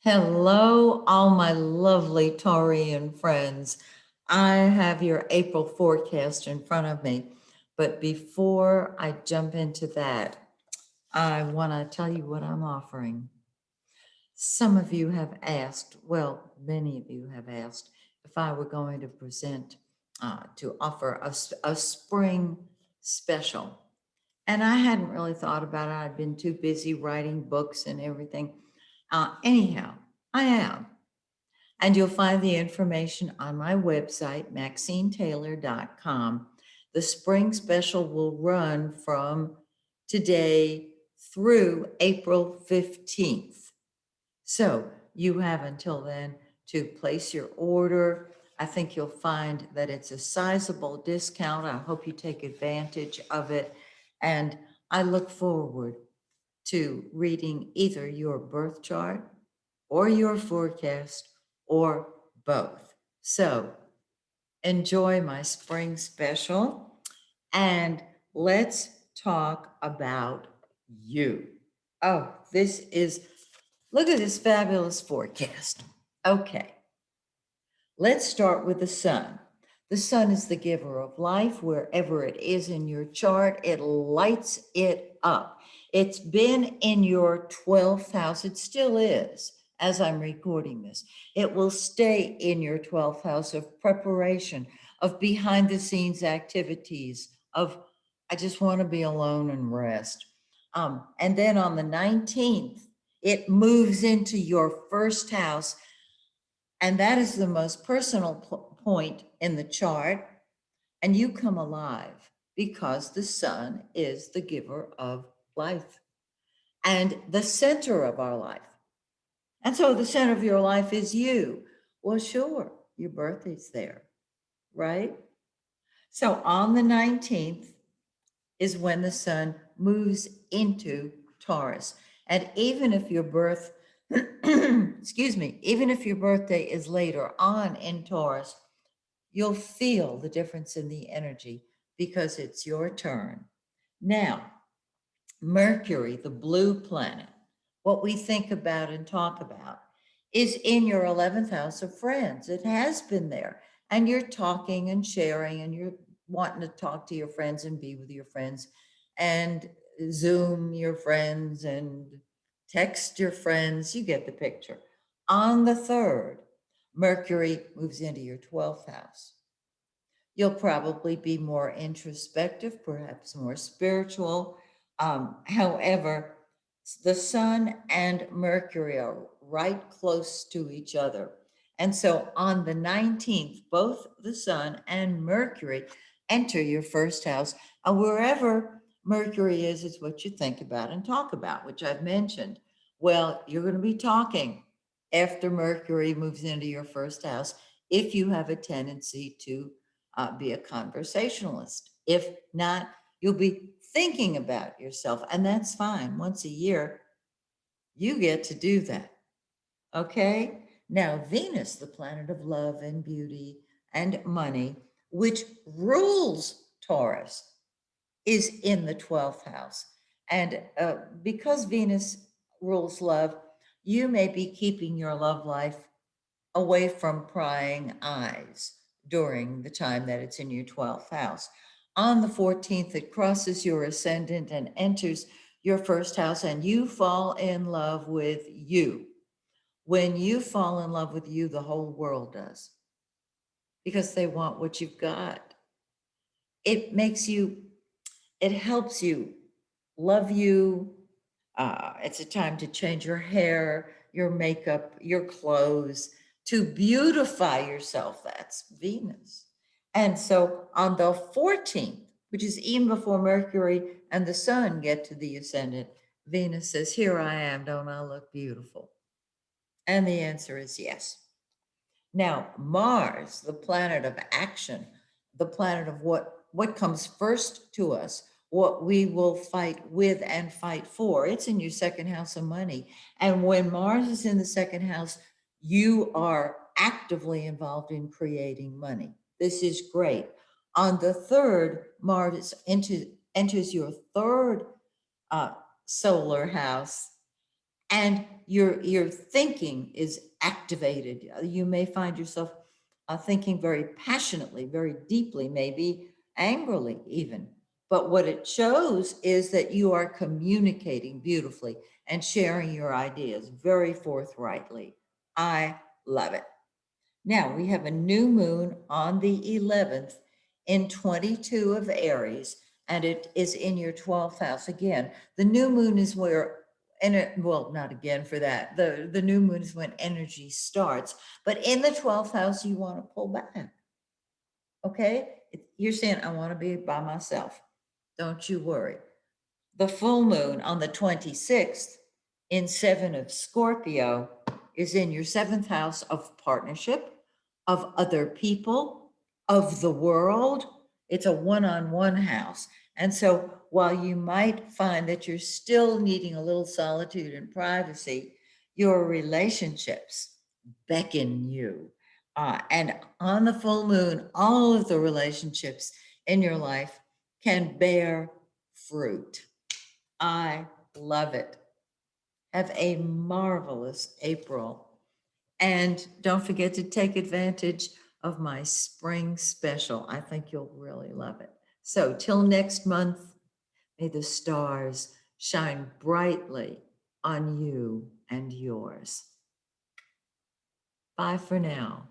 Hello, all my lovely Taurian friends. I have your April forecast in front of me. But before I jump into that, I want to tell you what I'm offering. Some of you have asked, well, many of you have asked if I were going to to offer a spring special. And I hadn't really thought about it. I'd been too busy writing books and everything. Anyhow, I am. And you'll find the information on my website, MaxineTaylor.com. The spring special will run from today through April 15th. So you have until then to place your order. I think you'll find that it's a sizable discount. I hope you take advantage of it. And I look forward to reading either your birth chart or your forecast or both. So enjoy my spring special and let's talk about you. Oh, look at this fabulous forecast. Okay, let's start with the sun. The sun is the giver of life. Wherever it is in your chart, it lights it up. It's been in your 12th house. It still is as I'm recording this. It will stay in your 12th house of preparation, of behind the scenes activities, of I just want to be alone and rest. And then on the 19th, it moves into your first house, and that is the most personal point in the chart. And you come alive because the sun is the giver of life and the center of our life. And so the center of your life is you. Well, sure, your birthday's there, right? So on the 19th is when the sun moves into Taurus. And even if your excuse me, even if your birthday is later on in Taurus, you'll feel the difference in the energy because it's your turn. Now, Mercury, the blue planet, what we think about and talk about, is in your 11th house of friends. It has been there. And you're talking and sharing, and you're wanting to talk to your friends and be with your friends, and Zoom your friends and text your friends. You get the picture. On the 3rd, Mercury moves into your 12th house. You'll probably be more introspective, perhaps more spiritual. However, the sun and Mercury are right close to each other. And so on the 19th, both the sun and Mercury enter your first house. And wherever Mercury is what you think about and talk about, which I've mentioned. Well, you're going to be talking after Mercury moves into your first house if you have a tendency to be a conversationalist. If not, you'll be thinking about yourself, and that's fine. Once a year, you get to do that. Okay? Now, Venus, the planet of love and beauty and money, which rules Taurus, is in the 12th house. And because Venus rules love, you may be keeping your love life away from prying eyes during the time that it's in your 12th house. On the 14th, it crosses your ascendant and enters your first house, and you fall in love with you. When you fall in love with you, the whole world does because they want what you've got. It makes you, it helps you love you. It's a time to change your hair, your makeup, your clothes, to beautify yourself. That's Venus. And so on the 14th, which is even before Mercury and the sun get to the ascendant, Venus says, here I am, don't I look beautiful? And the answer is yes. Now, Mars, the planet of action, the planet of what comes first to us, what we will fight with and fight for. It's in your second house of money. And when Mars is in the second house, you are actively involved in creating money. This is great. On the 3rd, Mars enters your 3rd solar house, and your thinking is activated. You may find yourself thinking very passionately, very deeply, maybe angrily even. But what it shows is that you are communicating beautifully and sharing your ideas very forthrightly. I love it. Now we have a new moon on the 11th in 22 of Aries, and it is in your 12th house. Again, the new moon is where, and well, not again for that. The new moon is when energy starts, but in the 12th house, you want to pull back. Okay? You're saying, I want to be by myself. Don't you worry. The full moon on the 26th in 7 of Scorpio is in your 7th house of partnership, of other people, of the world. It's a one-on-one house. And so while you might find that you're still needing a little solitude and privacy, your relationships beckon you. And on the full moon, all of the relationships in your life can bear fruit. I love it. Have a marvelous April. And don't forget to take advantage of my spring special. I think you'll really love it. So, till next month, may the stars shine brightly on you and yours. Bye for now.